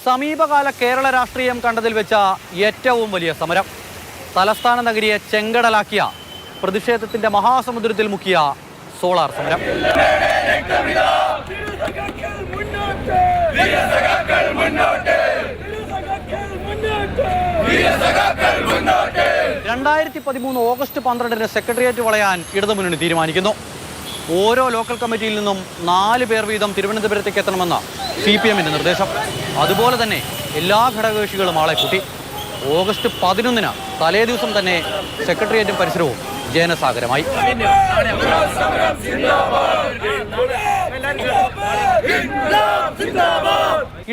സമീപകാല കേരള രാഷ്ട്രീയം കണ്ടതിൽ വെച്ച ഏറ്റവും വലിയ സമരം. തലസ്ഥാന നഗരിയെ ചെങ്കടലാക്കിയ, പ്രതിഷേധത്തിന്റെ മഹാസമുദ്രത്തിൽ മുക്കിയ സോളാർ സമരം. 2013 ഓഗസ്റ്റ് 12 സെക്രട്ടേറിയറ്റ് വളയാൻ ഇടതുമുന്നണി തീരുമാനിക്കുന്നു. ഓരോ ലോക്കൽ കമ്മിറ്റിയിൽ നിന്നും 4 പേർ വീതം തിരുവനന്തപുരത്തേക്ക് എത്തണമെന്ന CPM-ന്റെ നിർദ്ദേശം. അതുപോലെ തന്നെ എല്ലാ ഘടകകക്ഷികളും ആളെ കൂട്ടി. ഓഗസ്റ്റ് 11 തലേ ദിവസം തന്നെ സെക്രട്ടേറിയറ്റും പരിസരവും ജനസാഗരമായി.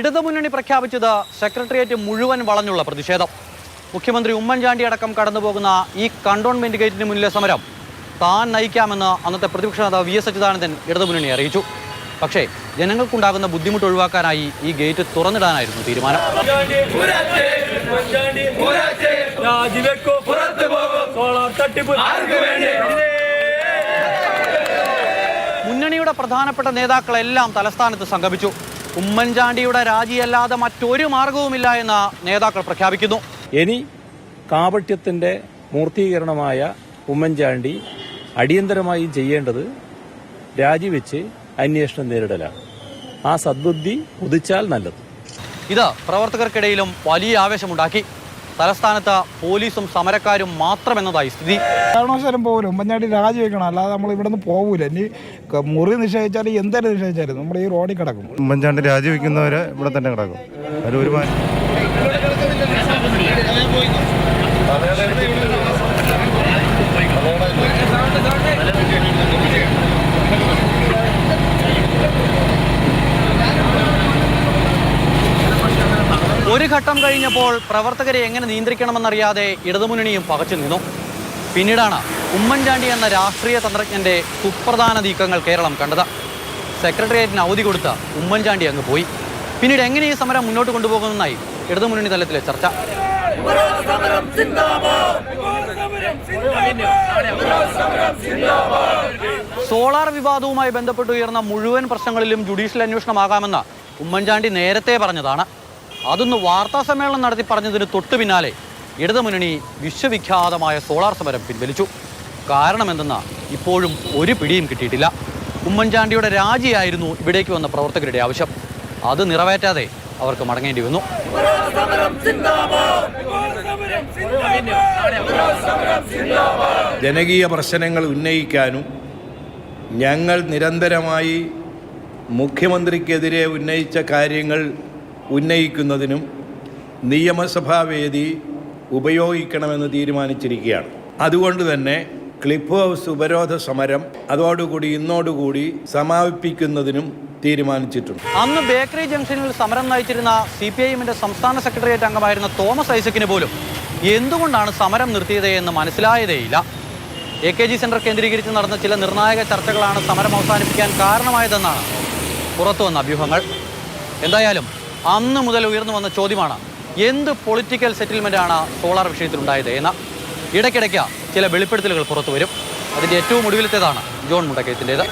ഇടതുമുന്നണി പ്രഖ്യാപിച്ചത് സെക്രട്ടേറിയറ്റ് മുഴുവൻ വളഞ്ഞുള്ള പ്രതിഷേധം. മുഖ്യമന്ത്രി ഉമ്മൻചാണ്ടി അടക്കം കടന്നുപോകുന്ന ഈ കണ്ടോൺമെന്റ് ഗേറ്റിന് മുന്നിലെ സമരം താൻ നയിക്കാമെന്ന് അന്നത്തെ പ്രതിപക്ഷ നേതാവ് VS അച്യുതാനന്ദൻ ഇടതുമുന്നണി അറിയിച്ചു. പക്ഷേ ജനങ്ങൾക്കുണ്ടാകുന്ന ബുദ്ധിമുട്ട് ഒഴിവാക്കാനായി ഈ ഗേറ്റ് തുറന്നിടാനായിരുന്നു തീരുമാനം. മുന്നണിയുടെ പ്രധാനപ്പെട്ട നേതാക്കളെല്ലാം തലസ്ഥാനത്ത് സംഗമിച്ചു. ഉമ്മൻചാണ്ടിയുടെ രാജിയല്ലാതെ മറ്റൊരു മാർഗവുമില്ല എന്ന് നേതാക്കൾ പ്രഖ്യാപിക്കുന്നു. ഇനി കാപട്യത്തിന്റെ മൂർത്തീകരണമായ ഉമ്മൻചാണ്ടി അടിയന്തരമായി ചെയ്യേണ്ടത് രാജിവെച്ച് അന്വേഷണം നേരിടലാണ്. ആ സദ്ബുദ്ധി ഉദിച്ചാൽ നല്ലത്. ഇത് പ്രവർത്തകർക്കിടയിലും വലിയ ആവേശമുണ്ടാക്കി. തലസ്ഥാനത്ത് പോലീസും സമരക്കാരും മാത്രമെന്നതായി സ്ഥിതി. കാരണവശാലും പോകില്ല, ഉമ്മൻചാണ്ടി രാജിവെക്കണം, അല്ലാതെ നമ്മൾ ഇവിടെ നിന്ന് പോകൂല. ഇനി മുറി നിഷേധിച്ചാലും എന്തായാലും നിഷേധിച്ചാലും നമ്മൾ ഈ റോഡിൽ കിടക്കും. ഉമ്മൻചാണ്ടി രാജിവെക്കുന്നവരെ ഇവിടെ തന്നെ കിടക്കും. ഒരു ഒരു ഘട്ടം കഴിഞ്ഞപ്പോൾ പ്രവർത്തകരെ എങ്ങനെ നിയന്ത്രിക്കണമെന്നറിയാതെ ഇടതുമുന്നണിയും പകച്ചു നിന്നു. പിന്നീടാണ് ഉമ്മൻചാണ്ടി എന്ന രാഷ്ട്രീയ തന്ത്രജ്ഞന്റെ സുപ്രധാന നീക്കങ്ങൾ കേരളം കണ്ടത്. സെക്രട്ടേറിയറ്റിന് അവധി കൊടുത്ത ഉമ്മൻചാണ്ടി അങ്ങ് പോയി. പിന്നീട് എങ്ങനെ ഈ സമരം മുന്നോട്ട് കൊണ്ടുപോകുമെന്നായി ഇടതുമുന്നണി തലത്തിലെ ചർച്ച. സോളാർ വിവാദവുമായി ബന്ധപ്പെട്ട് ഉയർന്ന മുഴുവൻ പ്രശ്നങ്ങളിലും ജുഡീഷ്യൽ അന്വേഷണമാകാമെന്ന് ഉമ്മൻചാണ്ടി നേരത്തെ പറഞ്ഞതാണ്. അതൊന്ന് വാർത്താ സമ്മേളനം നടത്തി പറഞ്ഞതിന് തൊട്ടു പിന്നാലെ ഇടതുമുന്നണി വിശ്വവിഖ്യാതമായ സോളാർ സമരം പിൻവലിച്ചു. കാരണമെന്തെന്ന് ഇപ്പോഴും ഒരു പിടിയും കിട്ടിയിട്ടില്ല. ഉമ്മൻചാണ്ടിയുടെ രാജിയായിരുന്നു ഇവിടേക്ക് വന്ന പ്രവർത്തകരുടെ ആവശ്യം. അത് നിറവേറ്റാതെ അവർക്ക് മടങ്ങേണ്ടി വന്നു. ജനകീയ പ്രശ്നങ്ങൾ ഉന്നയിക്കാനും ഞങ്ങൾ നിരന്തരമായി മുഖ്യമന്ത്രിക്കെതിരെ ഉന്നയിച്ച കാര്യങ്ങൾ ഉന്നയിക്കുന്നതിനും നിയമസഭാ വേദി ഉപയോഗിക്കണമെന്ന് തീരുമാനിച്ചിരിക്കുകയാണ്. അതുകൊണ്ട് തന്നെ ക്ലിഫ് ഹൗസ് ഉപരോധ സമരം അതോടുകൂടി ഇന്നോടുകൂടി സമാപിപ്പിക്കുന്നതിനും തീരുമാനിച്ചിട്ടുണ്ട്. അന്ന് ബേക്കറി ജംഗ്ഷനിൽ സമരം നയിച്ചിരുന്ന CPI-ന്റെ സംസ്ഥാന സെക്രട്ടേറിയറ്റ് അംഗമായിരുന്ന തോമസ് ഐസക്കിന് പോലും എന്തുകൊണ്ടാണ് സമരം നിർത്തിയത് എന്ന് മനസ്സിലായതേയില്ല. AKG സെന്റർ കേന്ദ്രീകരിച്ച് നടന്ന ചില നിർണായക ചർച്ചകളാണ് സമരം അവസാനിപ്പിക്കാൻ കാരണമായതെന്നാണ് പുറത്തുവന്ന അഭ്യൂഹങ്ങൾ. എന്തായാലും അന്ന് മുതൽ ഉയർന്നു വന്ന ചോദ്യമാണ് എന്ത് പൊളിറ്റിക്കൽ സെറ്റിൽമെന്റാണ് സോളാർ വിഷയത്തിലുണ്ടായത് എന്ന്. ഇടയ്ക്കിടയ്ക്ക് ചില വെളിപ്പെടുത്തലുകൾ പുറത്തു വരും. അതിന്റെ ഏറ്റവും ഒടുവിലത്തേതാണ് ജോൺ മുണ്ടക്കയത്തിൻ്റെത്.